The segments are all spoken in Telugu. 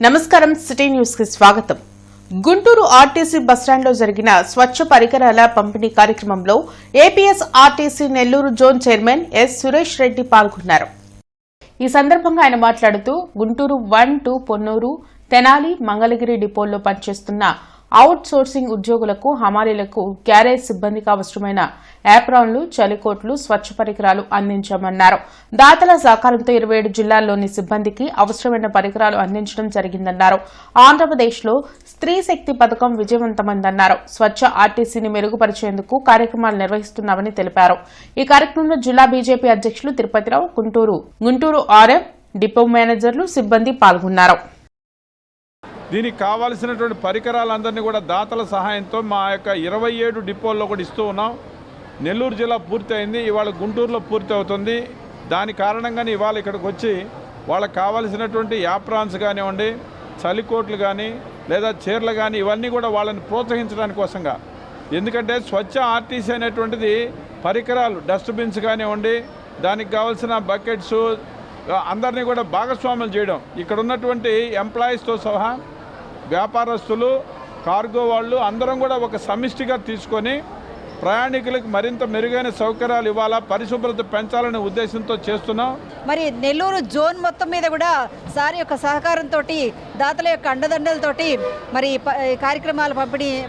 నమస్కారం సిటీ న్యూస్ కి స్వాగతం. గుంటూరు ఆర్టీసీ బస్టాండ్ లో జరిగిన స్వచ్ఛ పరికరాల పంపిణీ కార్యక్రమంలో APS RTC Nellore zone chairman S Suresh Reddy పాల్గొన్నారు. ఈ సందర్భంగా ఆయన మాట్లాడుతూ గుంటూరు 1, 2, పొన్నూరు, తెనాలి, మంగళగిరి డిపోల్లో పనిచేస్తున్న అవుట్ సోర్సింగ్ ఉద్యోగులకు, హమాలీలకు, గ్యారేజ్ సిబ్బందికి అవసరమైన యాప్రాన్లు, చలికోట్లు, స్వచ్ఛ పరికరాలు అందించామన్నారు. దాతల సహకారంతో 27 జిల్లాల్లోని సిబ్బందికి అవసరమైన పరికరాలు అందించడం జరిగిందన్నారు. ఆంధ్రప్రదేశ్లో స్త్రీ శక్తి పథకం విజయవంతమైందన్నారు. స్వచ్ఛ ఆర్టీసీని మెరుగుపరిచేందుకు కార్యక్రమాలు నిర్వహిస్తున్నామని తెలిపారు. ఈ కార్యక్రమంలో జిల్లా బీజేపీ అధ్యక్షులు తిరుపతిరావు, గుంటూరు ఆర్ఎం, డిపో మేనేజర్లు, సిబ్బంది పాల్గొన్నారు. దీనికి కావాల్సినటువంటి పరికరాలందరినీ కూడా దాతల సహాయంతో మా యొక్క 27 డిపోల్లో కూడా ఇస్తూ ఉన్నాం. నెల్లూరు జిల్లా పూర్తి అయింది, ఇవాళ గుంటూరులో పూర్తి అవుతుంది. దాని కారణంగానే ఇవాళ ఇక్కడికి వచ్చి వాళ్ళకి కావాల్సినటువంటి యాప్రాన్స్ కానివ్వండి, చలికోట్లు కానీ లేదా చీరలు కానీ ఇవన్నీ కూడా వాళ్ళని ప్రోత్సహించడానికి కోసంగా. ఎందుకంటే స్వచ్ఛ ఆర్టీసీ అనేటువంటిది పరికరాలు, డస్ట్బిన్స్ కానివ్వండి, దానికి కావాల్సిన బకెట్స్ అందరినీ కూడా భాగస్వాములు చేయడం. ఇక్కడ ఉన్నటువంటి ఎంప్లాయీస్తో సహా వ్యాపారస్తులు, కార్గో వాళ్ళు అందరం కూడా ఒక సమిష్టిగా తీసుకొని ప్రయాణికులకు మరింత మెరుగైన సౌకర్యాలు ఇవ్వాలా, పరిశుభ్రత పెంచాలనే ఉద్దేశంతో చేస్తున్నాం. మరి నెల్లూరు జోన్ మొత్తం మీద కూడా సార్ యొక్క సహకారంతో, దాతల యొక్క అండదండలతోటి మరి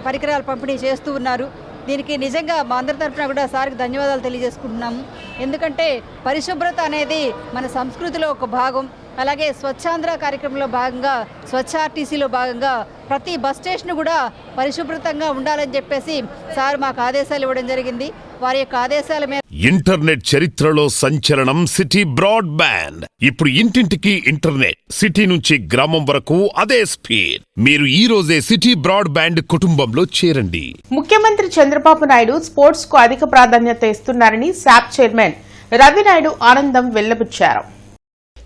పరికరాల పంపిణీ చేస్తూ ఉన్నారు. దీనికి నిజంగా మా అందరి తరఫున కూడా సార్కి ధన్యవాదాలు తెలియజేసుకుంటున్నాము. ఎందుకంటే పరిశుభ్రత అనేది మన సంస్కృతిలో ఒక భాగం. అలాగే స్వచ్ఛాంధ్ర కార్యక్రమంలో భాగంగా, స్వచ్ఛ ఆర్టీసీలో భాగంగా ప్రతి బస్ స్టేషన్ కూడా పరిశుభ్రతంగా ఉండాలని చెప్పేసి సార్ మాకు ఆదేశాలు ఇవ్వడం జరిగింది. వారి యొక్క ఆదేశాల మీద ఇంటర్నెట్ చరిత్రలో సంచలనం సిటీ బ్రాడ్బ్యాండ్. ఇప్పుడు ఇంటింటికి ఇంటర్నెట్, సిటీ నుంచి గ్రామం వరకు అదే స్పీడ్. మీరు ఈ రోజే సిటీ బ్రాడ్బ్యాండ్ కుటుంబంలో చేరండి. ముఖ్యమంత్రి చంద్రబాబు నాయుడు స్పోర్ట్స్ కు అధిక ప్రాధాన్యత ఇస్తున్నారని శాప్ చైర్మన్ రవినాయుడు ఆనందం వెల్లబుచ్చారు.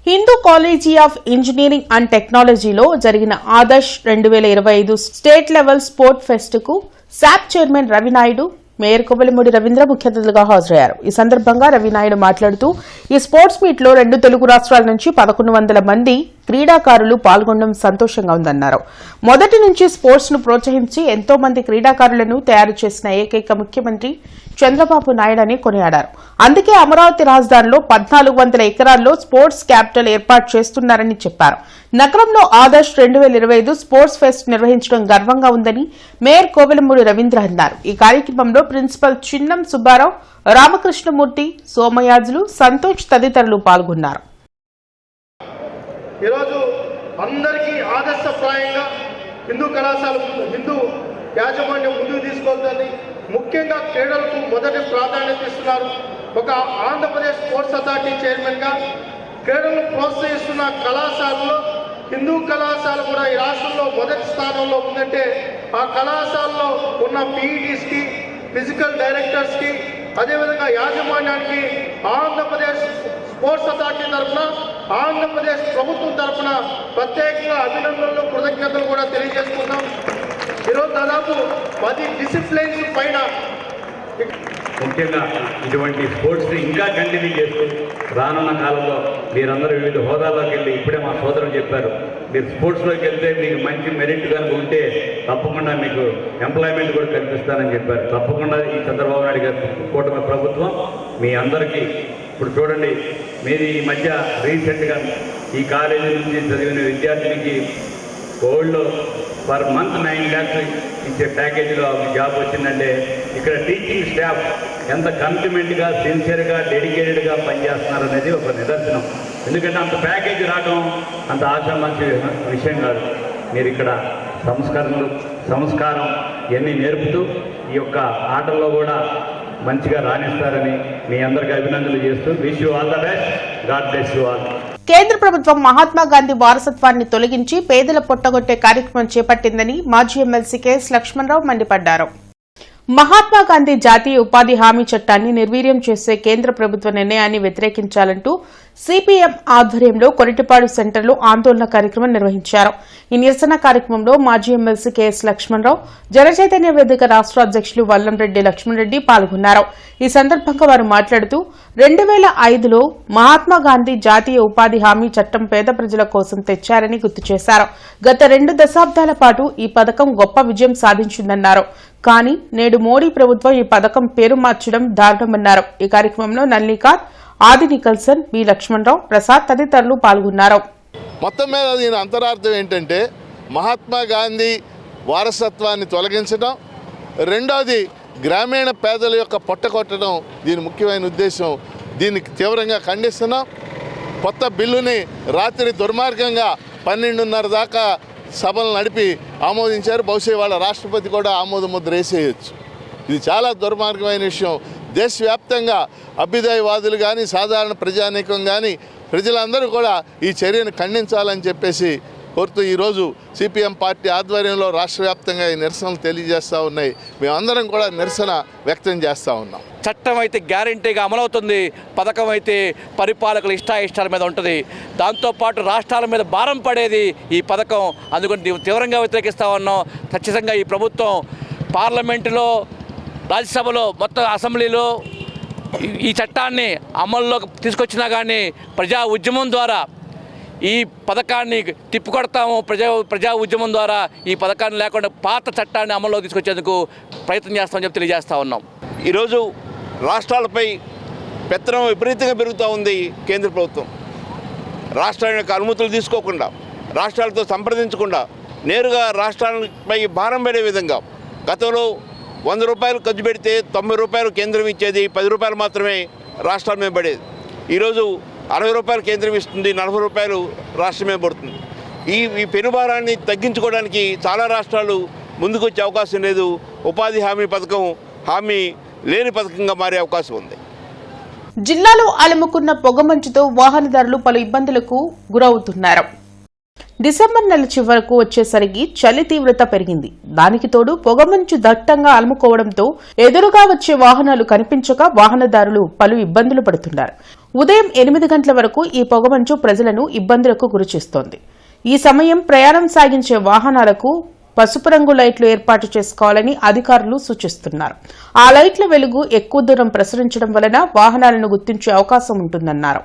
Hindu college of engineering and టెక్నాలజీలో జరిగిన Adarsh 2025 state level sport fest కు శాప్ చైర్మన్ రవినాయుడు, మేయర్ కొబలిమూడి రవీంద్ర ముఖ్య అతిథులుగా హాజరయ్యారు. ఈ సందర్భంగా రవినాయుడు మాట్లాడుతూ ఈ స్పోర్ట్స్ మీట్ లో 2 తెలుగు రాష్ట్రాల నుంచి 1100 మంది క్రీడాకారులు పాల్గొనడం సంతోషంగా ఉందన్నారు. మొదటి నుంచి స్పోర్ట్స్ ను ప్రోత్సహించి ఎంతో మంది క్రీడాకారులను తయారు చేసిన ఏకైక ముఖ్యమంత్రి చంద్రబాబు నాయుడు అని కొనియాడారు. అందుకే అమరావతి రాజధానిలో 1400 ఎకరాల్లో స్పోర్ట్స్ క్యాపిటల్ ఏర్పాటు చేస్తున్నారని చెప్పారు. నగరంలో ఆదర్శ్ 2025 స్పోర్ట్స్ ఫెస్ట్ నిర్వహించడం గర్వంగా ఉందని మేయర్ కోవెలమూడి రవీంద్ర అన్నారు. ఈ కార్యక్రమంలో ప్రిన్సిపల్ చిన్నం సుబ్బారావు, రామకృష్ణమూర్తి, సోమయాజులు, సంతోష్ తదితరులు పాల్గొన్నారు. ఈరోజు అందరికీ ఆదర్శప్రాయంగా హిందూ కళాశాల, హిందూ యాజమాన్యం ముందుకు తీసుకెళ్తుంది. ముఖ్యంగా క్రీడలకు మొదటి ప్రాధాన్యత ఇస్తున్నారు. ఒక ఆంధ్రప్రదేశ్ స్పోర్ట్స్ అథారిటీ చైర్మన్గా క్రీడలను ప్రోత్సహిస్తున్న కళాశాలలో హిందూ కళాశాల కూడా ఈ రాష్ట్రంలో మొదటి స్థానంలో ఉందంటే ఆ కళాశాలలో ఉన్న పీఈటీస్కి, ఫిజికల్ డైరెక్టర్స్కి, అదేవిధంగా యాజమాన్యానికి ఆంధ్రప్రదేశ్ స్పోర్ట్స్ అథారిటీ తరఫున, ఆంధ్రప్రదేశ్ ప్రభుత్వం తరఫున ప్రత్యేకంగా అభినందనలు, కృతజ్ఞతలు కూడా తెలియజేసుకున్నాం. ఈరోజు దాదాపు 10 డిసిప్లైన్స్ పైన ముఖ్యంగా ఇటువంటి స్పోర్ట్స్ని ఇంకా కంటిన్యూ చేస్తూ రానున్న కాలంలో మీరందరూ వివిధ హోదాల్లోకి వెళ్ళి, ఇప్పుడే మా సోదరులు చెప్పారు, మీరు స్పోర్ట్స్లోకి వెళ్తే మీకు మంచి మెరిట్ కనుక ఉంటే తప్పకుండా మీకు ఎంప్లాయ్మెంట్ కూడా కల్పిస్తానని చెప్పారు. తప్పకుండా ఈ చంద్రబాబు నాయుడు గారి కూటమి ప్రభుత్వం మీ అందరికీ, ఇప్పుడు చూడండి, మీరు ఈ మధ్య రీసెంట్గా ఈ కాలేజీ నుంచి చదివిన విద్యార్థినికి గోల్డ్లో పర్ మంత్ 9 lakhs ఇచ్చే ప్యాకేజీలో జాబ్ వచ్చిందంటే ఇక్కడ టీచింగ్ స్టాఫ్ ఎంత కమిట్మెంట్గా, సిన్సియర్గా, డెడికేటెడ్గా పనిచేస్తున్నారనేది ఒక నిదర్శనం. ఎందుకంటే అంత ప్యాకేజీ రావడం అంత ఆశామాషి విషయం కాదు. మీరు ఇక్కడ సంస్కారం ఇవన్నీ నేర్పుతూ ఈ యొక్క ఆటల్లో కూడా మంచిగా రాణిస్తారని మీ అందరికీ అభినందనలు చేస్తూ wish you all the best. God bless you all. కేంద్ర ప్రభుత్వం మహాత్మా గాంధీ వారసత్వాన్ని తొలగించి పేదల పొట్టగొట్టే కార్యక్రమం చేపట్టిందని మాజీ ఎమ్మెల్సీ కెఎస్ లక్ష్మణరావు మండిపడ్డారు. మహాత్మా గాంధీ జాతీయ ఉపాధి హామీ చట్టాన్ని నిర్వీర్యం చేసే కేంద్ర ప్రభుత్వ నిర్ణయాన్ని వ్యతిరేకించాలంటూ సిపిఎం ఆధ్వర్యంలో కొరిటిపాడు సెంటర్లో ఆందోళన కార్యక్రమం నిర్వహించారు. ఈ నిరసన కార్యక్రమంలో మాజీ ఎమ్మెల్సీ కెఎస్ లక్ష్మణరావు, జనచైతన్య వేదిక రాష్ట్ర అధ్యక్షులు వల్లంరెడ్డి లక్ష్మణరెడ్డి పాల్గొన్నారు. ఈ సందర్భంగా వారు మాట్లాడుతూ 2005లో మహాత్మాగాంధీ జాతీయ ఉపాధి హామీ చట్టం పేద ప్రజల కోసం తెచ్చారని గుర్తు చేశారు. గత 2 దశాబ్దాల పాటు ఈ పథకం గొప్ప విజయం సాధించిందన్నారు. కానీ నేడు మోడీ ప్రభుత్వం ఈ పథకం పేరు మార్చడం దారుణమన్నారు. ఈ కార్యక్రమంలో నల్లికాత్, ఆది నికల్సన్, బి లక్ష్మణరావు, ప్రసాద్ తదితరులు పాల్గొన్నారు. మొత్తం మీద దీని అంతరార్థం ఏంటంటే మహాత్మా గాంధీ వారసత్వాన్ని తొలగించడం, రెండోది గ్రామీణ పేదల యొక్క పొట్టకొట్టడం దీని ముఖ్యమైన ఉద్దేశం. దీన్ని తీవ్రంగా ఖండిస్తున్నాం. కొత్త బిల్లుని రాత్రి దుర్మార్గంగా 12:30 దాకా సభలు నడిపి ఆమోదించారు. బహుశా వాళ్ళ రాష్ట్రపతి కూడా ఆమోద ముద్ర వేసేయచ్చు. ఇది చాలా దుర్మార్గమైన విషయం. దేశవ్యాప్తంగా అభ్యుదయవాదులు కానీ, సాధారణ ప్రజానీకం కానీ, ప్రజలందరూ కూడా ఈ చర్యను ఖండించాలని చెప్పేసి కోరుతూ ఈరోజు సిపిఎం పార్టీ ఆధ్వర్యంలో రాష్ట్ర వ్యాప్తంగా ఈ నిరసనలు తెలియజేస్తూ ఉన్నాయి. మేమందరం కూడా నిరసన వ్యక్తం చేస్తూ ఉన్నాం. చట్టం అయితే గ్యారంటీగా అమలవుతుంది, పథకం అయితే పరిపాలకుల ఇష్టాయిష్టాల మీద ఉంటుంది. దాంతోపాటు రాష్ట్రాల మీద భారం పడేది ఈ పథకం. అందుకని తీవ్రంగా వ్యతిరేకిస్తూ ఉన్నాం. ఖచ్చితంగా ఈ ప్రభుత్వం పార్లమెంటులో, రాజ్యసభలో, మొత్తం అసెంబ్లీలో ఈ చట్టాన్ని అమల్లోకి తీసుకొచ్చినా కానీ ప్రజా ఉద్యమం ద్వారా ఈ పథకాన్ని తిప్పికొడతాము. ప్రజా ఉద్యమం ద్వారా ఈ పథకాన్ని లేకుండా పాత చట్టాన్ని అమల్లోకి తీసుకొచ్చేందుకు ప్రయత్నం చేస్తామని చెప్పి తెలియజేస్తూ ఉన్నాం. ఈరోజు రాష్ట్రాలపై పెత్తనం విపరీతంగా పెరుగుతూ ఉంది కేంద్ర ప్రభుత్వం. రాష్ట్రాల యొక్క అనుమతులు తీసుకోకుండా, రాష్ట్రాలతో సంప్రదించకుండా నేరుగా రాష్ట్రాలపై భారం పడే విధంగా గతంలో 100 రూపాయలు ఖర్చు పెడితే 90 రూపాయలు కేంద్రం ఇచ్చేది, 10 రూపాయలు మాత్రమే రాష్ట్రాల మీద పడేది. ఈరోజు 60 రూపాయలు కేంద్రం ఇస్తుంది, 40 రూపాయలు రాష్ట్రమే పడుతుంది. ఈ పెనుభారాన్ని తగ్గించుకోవడానికి చాలా రాష్ట్రాలు ముందుకు వచ్చే అవకాశం లేదు. ఉపాధి హామీ పథకం హామీ లేని పథకంగా మారే అవకాశం ఉంది. జిల్లాలో అలుముకున్న పొగమంచుతో వాహనదారులు పలు ఇబ్బందులకు గురవుతున్నారు. డిసెంబర్ నెల చివరకు వచ్చేసరికి చలి తీవ్రత పెరిగింది. దానికి తోడు పొగమంచు దట్టంగా అలుముకోవడంతో ఎదురుగా వచ్చే వాహనాలు కనిపించక వాహనదారులు పలు ఇబ్బందులు పడుతున్నారు. ఉదయం 8 గంటల వరకు ఈ పొగమంచు ప్రజలను ఇబ్బందులకు గురిచేస్తోంది. ఈ సమయం ప్రయాణం సాగించే వాహనాలకు పసుపు రంగు లైట్లు ఏర్పాటు చేసుకోవాలని అధికారులు సూచిస్తున్నారు. ఆ లైట్ల వెలుగు ఎక్కువ దూరం ప్రసరించడం వలన వాహనాలను గుర్తించే అవకాశం ఉంటుందన్నారు.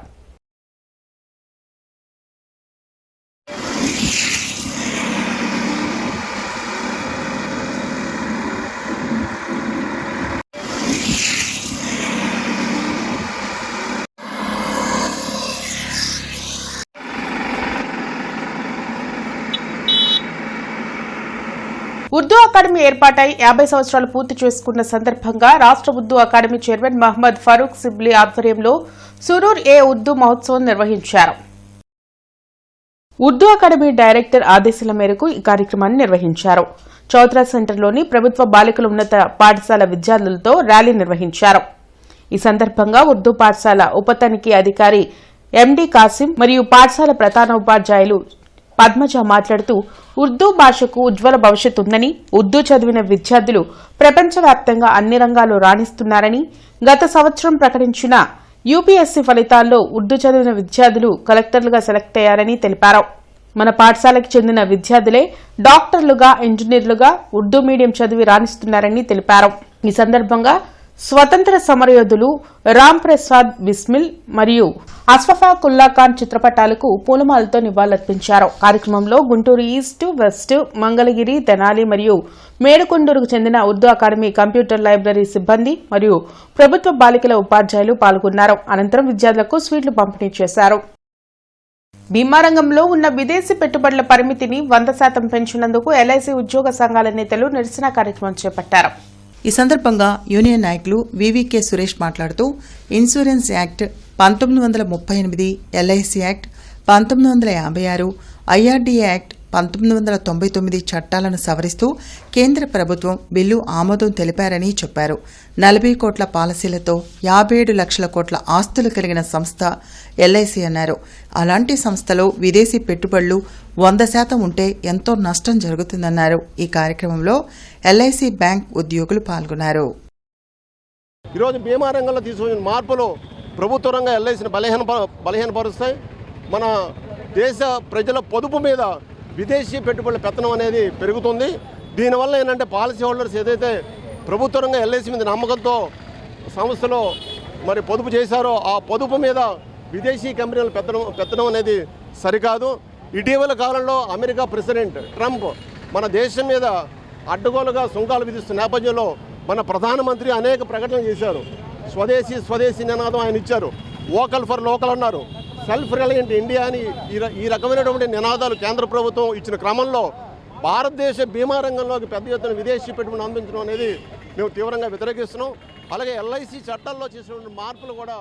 ఉర్దూ అకాడమీ ఏర్పాటై 50 సంవత్సరాలు పూర్తి చేసుకున్న సందర్భంగా రాష్ట్ర ఉర్దూ అకాడమీ చైర్మన్ మహమ్మద్ ఫరూక్ సిబ్లీ ఆధ్వర్యంలో సురూర్ ఏ ఉర్దూ మహోత్సవం నిర్వహించారు. ఉర్దూ అకాడమీ డైరెక్టర్ ఆదేశాల మేరకు ఈ కార్యక్రమాన్ని నిర్వహించారు. చౌత్రా సెంటర్లోని ప్రభుత్వ బాలికల ఉన్నత పాఠశాల విద్యార్థులతో ర్యాలీ నిర్వహించారు. ఈ సందర్భంగా ఉర్దూ పాఠశాల ఉప తనిఖీ అధికారి ఎండి కాసిం మరియు పాఠశాల ప్రధానోపాధ్యాయులు పద్మజ మాట్లాడుతూ ఉర్దూ భాషకు ఉజ్వల భవిష్యత్తు ఉందని, ఉర్దూ చదివిన విద్యార్థులు ప్రపంచవ్యాప్తంగా అన్ని రంగాల్లో రాణిస్తున్నారని, గత సంవత్సరం ప్రకటించిన యూపీఎస్సీ ఫలితాల్లో ఉర్దూ చదివిన విద్యార్థులు కలెక్టర్లుగా సెలెక్ట్ అయ్యారని తెలిపారు. మన పాఠశాలకు చెందిన విద్యార్థులే డాక్టర్లుగా, ఇంజనీర్లుగా ఉర్దూ మీడియం చదివి రాణిస్తున్నారని తెలిపారు. ఈ సందర్భంగా స్వతంత్ర సమరయోధులు రామ్ ప్రసాద్ బిస్మిల్ మరియు అస్ఫాకుల్లా ఖాన్ చిత్రపటాలకు పూలమాలతో నివాళులర్పించారు. కార్యక్రమంలో గుంటూరు ఈస్ట్, వెస్ట్, మంగళగిరి, తెనాలి మరియు మేడుకొండూరుకు చెందిన ఉర్దూ అకాడమీ కంప్యూటర్ లైబ్రరీ సిబ్బంది మరియు ప్రభుత్వ బాలికల ఉపాధ్యాయులు పాల్గొన్నారు. అనంతరం విద్యార్థులకు స్వీట్లు పంపిణీ చేశారు. బీమా రంగంలో ఉన్న విదేశీ పెట్టుబడుల పరిమితిని 100% పెంచినందుకు ఎల్ఐసి ఉద్యోగ సంఘాల నేతలు నిరసన కార్యక్రమం చేపట్టారు. ఈ సందర్భంగా యూనియన్ నాయకులు వివికే సురేష్ మాట్లాడుతూ insurance act 1938, LIC act 1956, IRDA act 1999 చట్టాలను సవరిస్తూ కేంద్ర ప్రభుత్వం బిల్లు ఆమోదం తెలిపారని చెప్పారు. 40 కోట్ల పాలసీలతో 57 లక్షల కోట్ల ఆస్తులు కలిగిన సంస్థ ఎల్ఐసి అన్నారు. అలాంటి సంస్థలో విదేశీ పెట్టుబడులు 100% ఉంటే ఎంతో నష్టం జరుగుతుందన్నారు. ఈ కార్యక్రమంలో ఎల్ఐసి బ్యాంక్ ఉద్యోగులు పాల్గొన్నారు. ఈరోజు బీమా రంగంలో తీసుకొచ్చిన మార్పులు ప్రభుత్వ రంగ ఎల్ఐసిని బలహీనపరుస్తాయి. మన దేశ ప్రజల పొదుపు మీద విదేశీ పెట్టుబడుల పెత్తనం అనేది పెరుగుతుంది. దీనివల్ల ఏంటంటే పాలసీ హోల్డర్స్ ఏదైతే ప్రభుత్వ రంగ ఎల్ఐసి మీద నమ్మకంతో సంస్థలో మరి పొదుపు చేశారో ఆ పొదుపు మీద విదేశీ కంపెనీలు పెత్తనం అనేది సరికాదు. ఇటీవల కాలంలో అమెరికా ప్రెసిడెంట్ ట్రంప్ మన దేశం మీద అడ్డగోలుగా సుంకాలు విధిస్తున్న నేపథ్యంలో మన ప్రధానమంత్రి అనేక ప్రకటనలు చేశారు. స్వదేశీ నినాదం ఆయన ఇచ్చారు. వోకల్ ఫర్ లోకల్ అన్నారు. సెల్ఫ్ రిలయంట్ ఇండియా అని ఈ రకమైనటువంటి నినాదాలు కేంద్ర ప్రభుత్వం ఇచ్చిన క్రమంలో భారతదేశ బీమా రంగంలోకి పెద్ద ఎత్తున విదేశీ పెట్టుబడులు అందించడం అనేది మేము తీవ్రంగా వ్యతిరేకిస్తున్నాం. అలాగే ఎల్ఐసి చట్టాల్లో చేసినటువంటి మార్పులు కూడా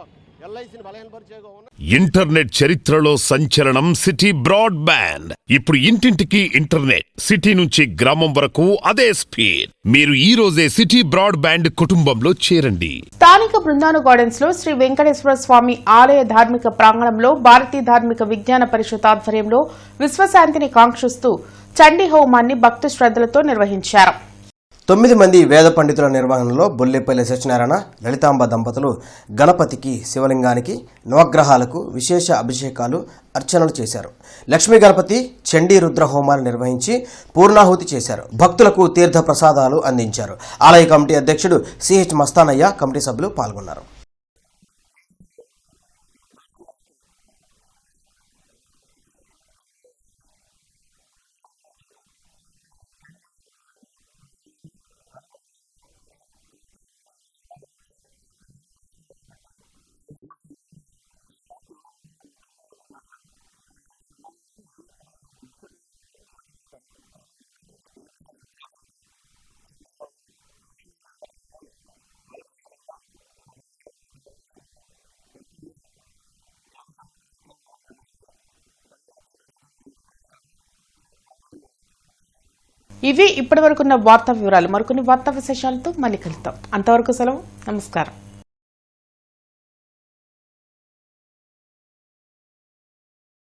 ఎల్ఐసిని బలహీనపరిచేగా ఉన్నాయి. ఇంటర్నెట్ చరిత్రలో సంచలనం సిటీ బ్రాడ్బ్యాండ్. ఇప్పుడు ఇంటింటికి ఇంటర్నెట్, సిటీ నుంచి గ్రామం వరకు అదే స్పీడ్. మీరు ఈ రోజే సిటీ బ్రాడ్బ్యాండ్ కుటుంబంలో చేరండి. స్థానిక బృందాను గార్డెన్స్ లో శ్రీ వెంకటేశ్వర స్వామి ఆలయ ధార్మిక ప్రాంగణంలో భారతీయ ధార్మిక విజ్ఞాన పరిషత్ ఆధ్వర్యంలో విశ్వశాంతిని కాంక్షిస్తూ చండీ హోమాన్ని భక్తి శ్రద్ధలతో నిర్వహించారు. 9 మంది వేద పండితుల నిర్వహణలో బొల్లేపల్లి సత్యనారాయణ, లలితాంబ దంపతులు గణపతికి, శివలింగానికి, నవగ్రహాలకు విశేష అభిషేకాలు, అర్చనలు చేశారు. లక్ష్మీ గణపతి చండీ రుద్ర హోమాలు నిర్వహించి పూర్ణాహుతి చేశారు. భక్తులకు తీర్థ ప్రసాదాలు అందించారు. ఆలయ కమిటీ అధ్యక్షుడు సిహెచ్ మస్తానయ్య, కమిటీ సభ్యులు పాల్గొన్నారు. ఇవి ఇప్పటివరకున్న వార్తా వివరాలు. మరికొన్ని వార్తా విశేషాలతో మళ్ళీ కలుద్దాం. అంతవరకు సెలవు. నమస్కారం.